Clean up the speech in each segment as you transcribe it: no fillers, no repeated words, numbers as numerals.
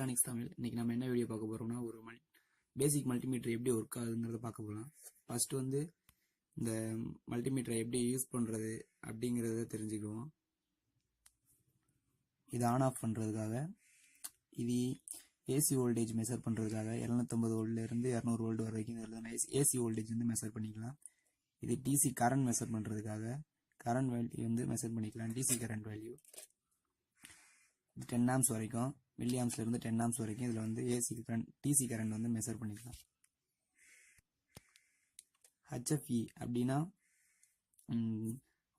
Electronics Tamil. இன்னைக்கு நம்ம என்ன வீடியோ பார்க்க போறோம்னா ஒரு பேசிக் மல்டிமீட்டர் எப்படி ஒர்க் ஆகுதுங்கிறத பார்க்க போகலாம். ஃபர்ஸ்ட் வந்து இந்த மல்டிமீட்டரை எப்படி யூஸ் பண்றது அப்படிங்கிறத தெரிஞ்சுக்குவோம். இது ஆன் ஆஃப் பண்றதுக்காக, இது ஏசி வோல்டேஜ் மெஷர் பண்றதுக்காக 750 வோல்ட்ல இருந்து 200 வோல்ட் வரைக்கும் ஏசி வோல்டேஜ் வந்து மெஷர் பண்ணிக்கலாம். இது டிசி கரண்ட் மெஷர் பண்றதுக்காக கரண்ட் வேல்யூ வந்து மெஷர் பண்ணிக்கலாம். டிசி கரண்ட் வேல்யூ 10 ஆம்ஸ் வரைக்கும், மில்லி ஆம்ஸ்ல இருந்து 10 ஆம்ஸ் வரைக்கும் இதுல வந்து ஏசி கரண்ட் டிசி கரண்ட் வந்து மெஷர் பண்ணிக்கலாம். HFE அப்படின்னா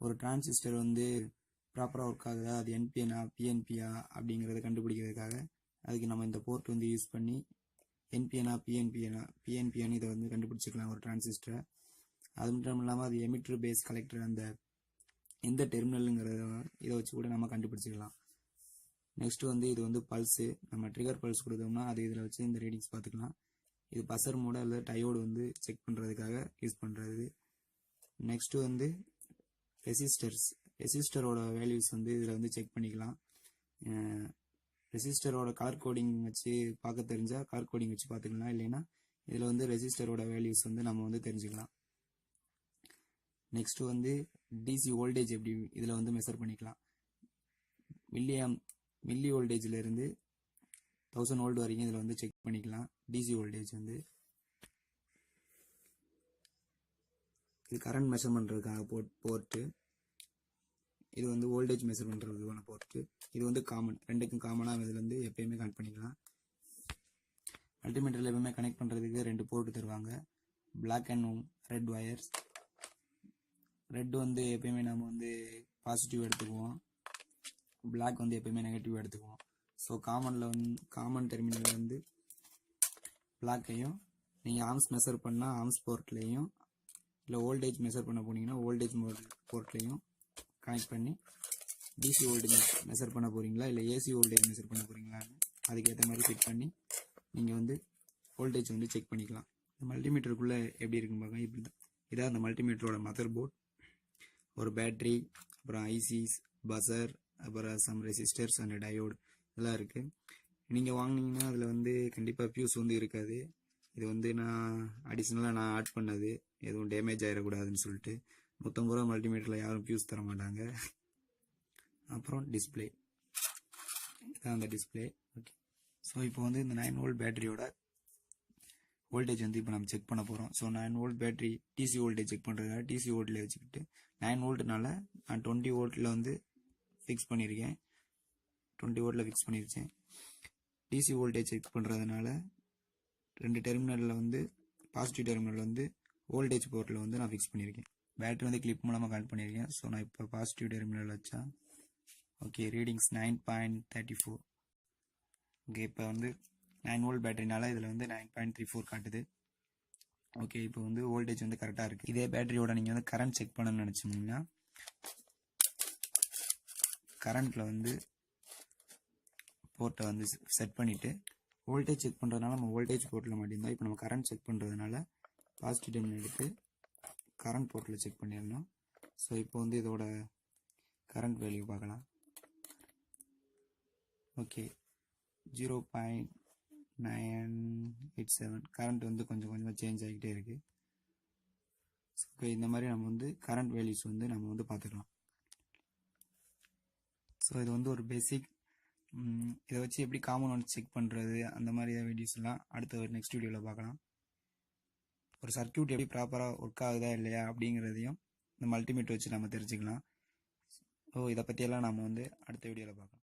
ஒரு டிரான்சிஸ்டர் வந்து ப்ராப்பரா ஒர்க் ஆகுதா, அது என்பிஎனா பிஎன்பியா அப்படிங்கறத கண்டுபிடிக்கிறதுக்காக அதுக்கு நம்ம இந்த போர்ட் வந்து யூஸ் பண்ணி என்பிஎனா பிஎன்பியான்னு இதை வந்து கண்டுபிடிச்சிக்கலாம் ஒரு டிரான்சிஸ்டரை. அது மட்டும் இல்லாமல் அது எமிட்டர் பேஸ் கலெக்டர் அந்த எந்த டெர்மினலுங்கிறத இதை வச்சு கூட நம்ம கண்டுபிடிச்சிக்கலாம். நெக்ஸ்ட் வந்து இது வந்து பல்ஸு, நம்ம ட்ரிகர் பல்ஸ் கொடுத்தோம்னா அது இதில் வச்சு இந்த ரீடிங்ஸ் பார்த்துக்கலாம். இது பசர் மோட அல்லது டயோடு வந்து செக் பண்ணுறதுக்காக யூஸ் பண்ணுறது. நெக்ஸ்ட் வந்து ரெசிஸ்டரோட வேல்யூஸ் வந்து இதில் வந்து செக் பண்ணிக்கலாம். ரெசிஸ்டரோட கலர் கோடிங் வச்சு பார்க்க தெரிஞ்சால் கலர் கோடிங் வச்சு பார்த்துக்கலாம், இல்லைன்னா இதில் வந்து ரெசிஸ்டரோட வேல்யூஸ் வந்து நம்ம வந்து தெரிஞ்சுக்கலாம். நெக்ஸ்ட் வந்து டிசி வோல்டேஜ் எப்படி இதில் வந்து மெஷர் பண்ணிக்கலாம். மில்லி வோல்டேஜ்ல இருந்து 1000 வோல்ட் வரைக்கும் இதில் வந்து செக் பண்ணிக்கலாம். டிசி வோல்டேஜ் வந்து இது கரண்ட் மெஷர் பண்ணுறதுக்காக போர்ட்டு, இது வந்து வோல்டேஜ் மெஷர் பண்ணுறதுக்கான போர்ட்டு. இது வந்து காமன், ரெண்டுக்கும் காமனாக இதில் வந்து எப்பயுமே கனெக்ட் பண்ணிக்கலாம். மல்டிமீட்டரில் எப்பயுமே கனெக்ட் பண்ணுறதுக்கு 2 போர்ட்டு தருவாங்க, black and red wires. Red வந்து எப்பயுமே நம்ம வந்து பாசிட்டிவ் எடுத்துக்குவோம், பிளாக் வந்து எப்பயுமே நெகட்டிவ் எடுத்துக்குவோம். ஸோ காமன் டெர்மினல் வந்து பிளாக்கையும், நீங்கள் ஆம்ஸ் மெஷர் பண்ணால் ஆம்ஸ் போர்ட்லையும், இல்லை வோல்டேஜ் மெஷர் பண்ண போனீங்கன்னா வோல்டேஜ் போர்ட்லையும் கனெக்ட் பண்ணி டிசி வோல்டேஜ் மெஷர் பண்ண போறீங்களா இல்லை ஏசி வோல்டேஜ் மெஷர் பண்ண போறீங்களான்னு அதுக்கேற்ற மாதிரி செக் பண்ணி நீங்கள் வந்து வோல்டேஜ் வந்து செக் பண்ணிக்கலாம். மல்டிமீட்டருக்குள்ளே எப்படி இருக்குன்னு பார்க்க இப்படி தான். இதான் அந்த மல்டிமீட்டரோட மதர் போர்ட், ஒரு பேட்டரி, அப்புறம் ஐசிஸ், பசர், அப்புறம் சம் ரெசிஸ்டர்ஸ் அண்ட் டயோடு இதெல்லாம் இருக்குது. நீங்கள் வாங்கினீங்கன்னா அதில் வந்து கண்டிப்பாக ஃபியூஸ் வந்து இருக்காது. இது வந்து நான் அடிஷ்னலாக ஆட் பண்ணது, எதுவும் டேமேஜ் ஆகிடக்கூடாதுன்னு சொல்லிட்டு. மொத்தம் பூரா மல்டிமீட்டரில் யாரும் ஃபியூஸ் தர மாட்டாங்க. அப்புறம் டிஸ்பிளே, இதான் அந்த டிஸ்பிளே. ஓகே, ஸோ இப்போ வந்து இந்த 9 வோல்ட் பேட்டரியோட வோல்டேஜ் வந்து இப்போ நம்ம செக் பண்ண போகிறோம். So 9 volt battery DC voltage check பண்ணுறதுக்காக டிசி வோல்ட்டில் வச்சுக்கிட்டு 9 வோல்ட்னால நான் 20 வோல்ட்டில் வந்து ஃபிக்ஸ் பண்ணியிருக்கேன். 20 வோல்ட்டில் ஃபிக்ஸ் பண்ணியிருக்கேன். டிசி வோல்டேஜ் செக் பண்ணுறதுனால 2 டெர்மினலில் வந்து பாசிட்டிவ் டெர்மினல் வந்து வோல்டேஜ் போர்ட்டில் வந்து நான் ஃபிக்ஸ் பண்ணியிருக்கேன். பேட்டரி வந்து கிளிப் மூலமாக கனெக்ட் பண்ணியிருக்கேன். ஸோ நான் இப்போ பாசிட்டிவ் டெர்மினல் வச்சா ஓகே, ரீடிங்ஸ் 9.34. ஓகே, இப்போ வந்து 9 வோல்ட் பேட்டரினால இதில் வந்து 9.34 காட்டுது. ஓகே, இப்போ வந்து வோல்டேஜ் வந்து கரெக்டாக இருக்குது. இதே பேட்டரியோட நீங்கள் வந்து கரண்ட் செக் பண்ணணும்னு நினச்சிங்கன்னா கரண்ட்டில் வந்து போர்ட்டை வந்து செட் பண்ணிவிட்டு வோல்டேஜ் செக் பண்ணுறதுனால நம்ம வோல்டேஜ் போர்ட்டில் மாட்டியிருந்தோம். இப்போ நம்ம கரண்ட் செக் பண்ணுறதுனால பாசிட்டிவ் டெர்மினல் எடுத்து கரண்ட் போர்ட்டில் செக் பண்ணிடணும். ஸோ இப்போ வந்து இதோட கரண்ட் வேல்யூ பார்க்கலாம். ஓகே, 0.987 கரண்ட் வந்து கொஞ்சம் கொஞ்சமாக சேஞ்ச் ஆகிக்கிட்டே இருக்குது. ஓகே, இந்த மாதிரி நம்ம வந்து கரண்ட் வேல்யூஸ் வந்து நம்ம வந்து பார்த்துக்கலாம். ஸோ இது வந்து ஒரு பேசிக். இதை வச்சு எப்படி காமன் செக் பண்ணுறது அந்த மாதிரி வீடியோஸ்லாம் அடுத்த நெக்ஸ்ட் வீடியோவில் பார்க்கலாம். ஒரு சர்க்கியூட் எப்படி ப்ராப்பராக ஒர்க் ஆகுதா இல்லையா அப்படிங்கிறதையும் இந்த மல்டிமீட்டர் வச்சு நம்ம தெரிஞ்சுக்கலாம். ஸோ இதை பற்றியெல்லாம் நம்ம வந்து அடுத்த வீடியோவில் பார்க்கலாம்.